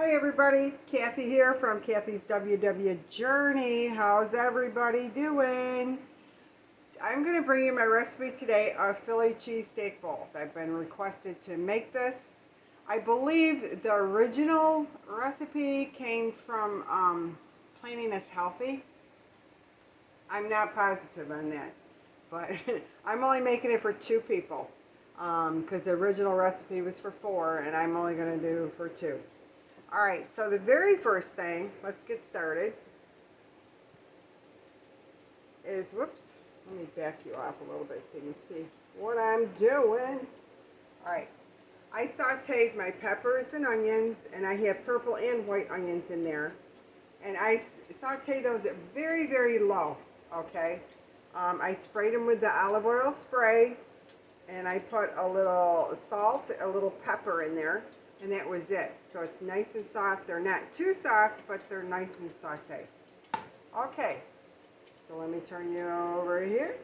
Hi everybody, Kathy here from Kathy's WW Journey. How's everybody doing? I'm going to bring you my recipe today of Philly cheesesteak bowls. I've been requested to make this. I believe the original recipe came from Planning Is Healthy. I'm not positive on that, but I'm only making it for 2 people because the original recipe was for 4 and I'm only going to do for 2. Alright, so the very first thing, let's get started, is, whoops, let me back you off a little bit so you can see what I'm doing. Alright, I sauteed my peppers and onions, and I have purple and white onions in there. And I sauteed those at very, very low, okay? I sprayed them with the olive oil spray, and I put a little salt, a little pepper in there. And that was it. So it's nice and soft. They're not too soft, but they're nice and sauteed. Okay, so let me turn you over here.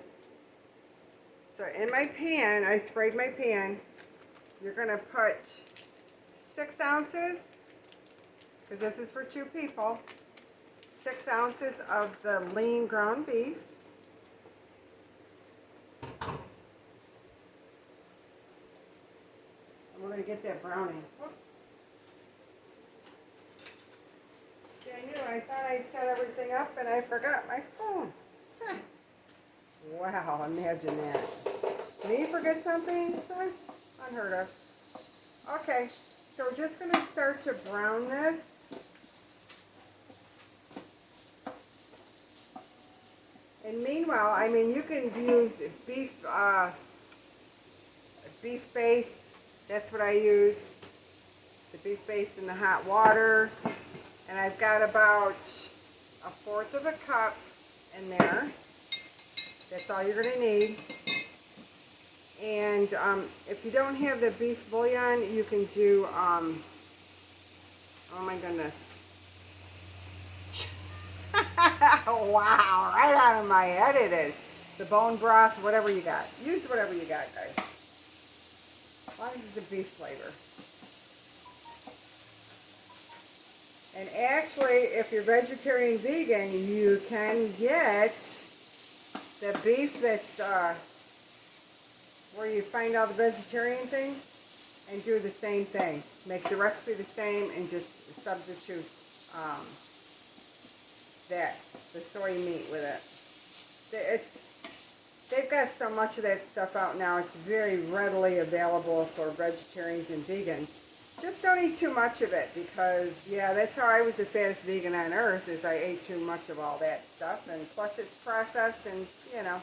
So in my pan, I sprayed my pan. You're going to put 6 ounces, because this is for 2 people, 6 ounces of the lean ground beef. We're going to get that browning. Whoops. See, I thought I set everything up and I forgot my spoon. Huh. Wow, imagine that. Me forget something? Unheard of. Okay, so we're just going to start to brown this. And meanwhile, I mean, you can use beef base. That's what I use. The beef base in the hot water. And I've got about 1/4 of a cup in there. That's all you're going to need. And if you don't have the beef bouillon, you can do, oh my goodness. Wow, right out of my head it is. The bone broth, whatever you got. Use whatever you got, guys. As long as it's a beef flavor. And actually, if you're vegetarian vegan, you can get the beef that's where you find all the vegetarian things and do the same thing. Make the recipe the same and just substitute the soy meat with it. They've got so much of that stuff out now. It's very readily available for vegetarians and vegans. Just don't eat too much of it because, yeah, that's how I was the fattest vegan on earth, is I ate too much of all that stuff. And plus it's processed and, you know,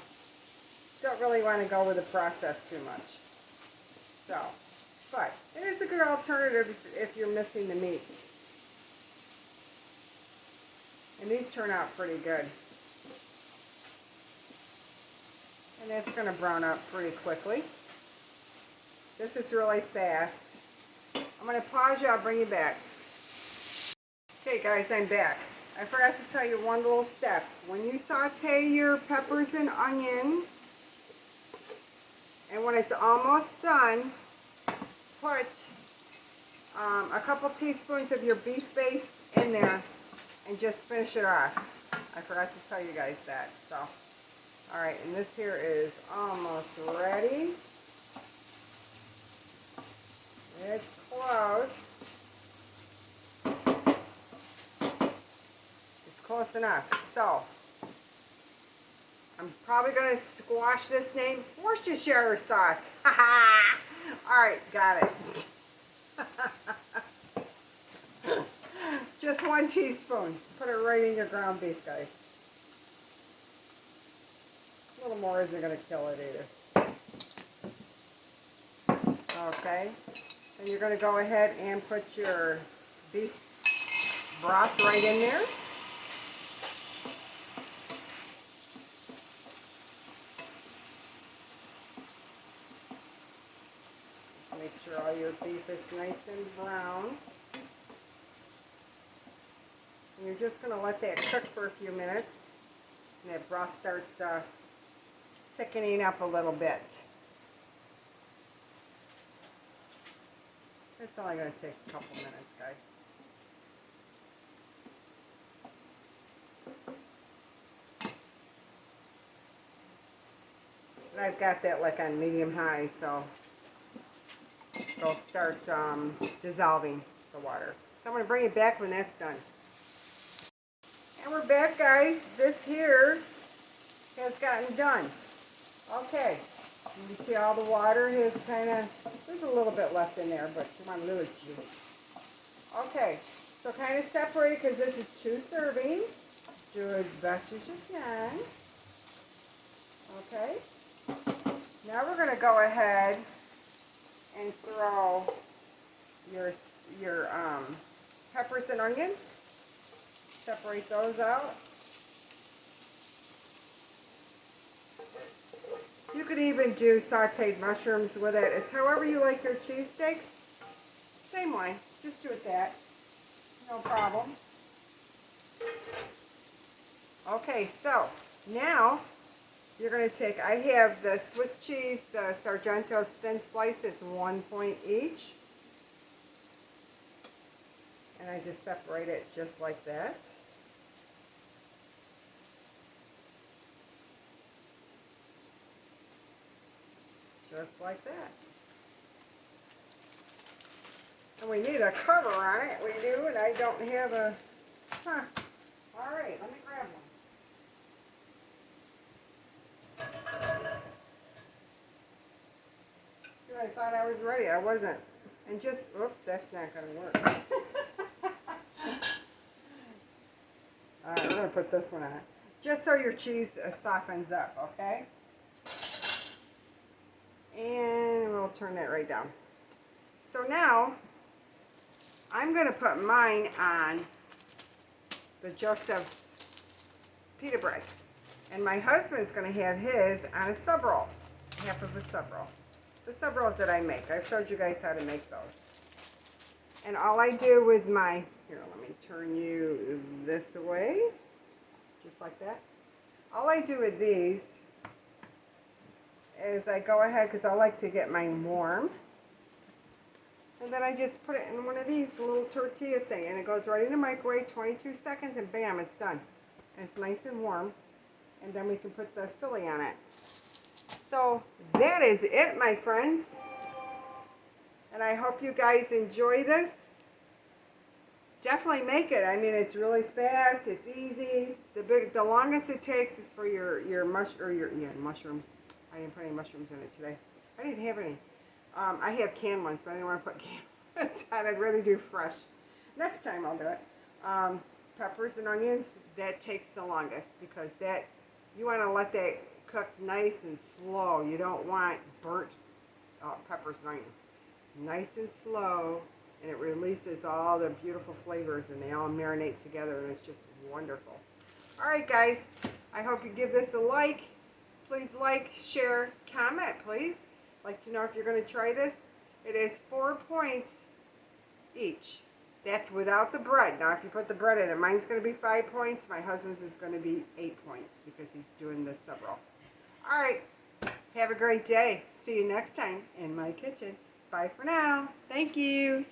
don't really want to go with the processed too much. So, but it is a good alternative if you're missing the meat. And these turn out pretty good. And that's going to brown up pretty quickly. This is really fast. I'm going to pause you, I'll bring you back. Okay guys, I'm back. I forgot to tell you one little step. When you saute your peppers and onions, and when it's almost done, put a couple teaspoons of your beef base in there and just finish it off. I forgot to tell you guys that. So, alright, and this here is almost ready. It's close. It's close enough. So, I'm probably going to squash this name. Worcestershire sauce. Ha ha! Alright, got it. Just 1 teaspoon. Put it right in your ground beef, guys. A little more isn't going to kill it either. Okay. And you're going to go ahead and put your beef broth right in there. Just make sure all your beef is nice and brown. And you're just going to let that cook for a few minutes. And that broth starts thickening up a little bit. It's only going to take a couple minutes, guys. And I've got that like on medium high, so it'll start dissolving the water. So I'm going to bring it back when that's done. And we're back, guys. This here has gotten done. Okay. You see all the water has kind of, there's a little bit left in there, but you want a little juice. Okay. So kind of separate it because this is 2 servings. Do as best as you can. Okay. Now we're going to go ahead and throw your peppers and onions. Separate those out. You could even do sauteed mushrooms with it. It's however you like your cheesesteaks. Same way. Just do it that. No problem. Okay, so now you're going to take, I have the Swiss cheese, the Sargento's thin slices, 1 point each. And I just separate it just like that. Just like that. And we need a cover on it. We do, and I don't have a, All right, let me grab one. I thought I was ready. I wasn't. And just, oops, that's not going to work. All right, we're going to put this one on. Just so your cheese softens up, okay? And we'll turn that right down. So now, I'm going to put mine on the Joseph's pita bread. And my husband's going to have his on a sub roll. Half of a sub roll. The sub rolls that I make. I've showed you guys how to make those. And all I do with my, here, let me turn you this way. Just like that. All I do with these is I go ahead, because I like to get mine warm. And then I just put it in one of these little tortilla thing. And it goes right in the microwave, 22 seconds, and bam, it's done. And it's nice and warm. And then we can put the filling on it. So that is it, my friends. And I hope you guys enjoy this. Definitely make it. I mean, it's really fast. It's easy. The longest it takes is for your mushrooms. I didn't put any mushrooms in it today. I didn't have any. I have canned ones, but I didn't want to put canned ones on. I'd rather do fresh. Next time I'll do it. Peppers and onions, that takes the longest because that you want to let that cook nice and slow. You don't want burnt peppers and onions. Nice and slow, and it releases all the beautiful flavors, and they all marinate together, and it's just wonderful. All right, guys, I hope you give this a like. Please like, share, comment, please. I'd like to know if you're going to try this. It is 4 points each. That's without the bread. Now, if you put the bread in it, mine's going to be 5 points. My husband's is going to be 8 points because he's doing this sub roll. All right. Have a great day. See you next time in my kitchen. Bye for now. Thank you.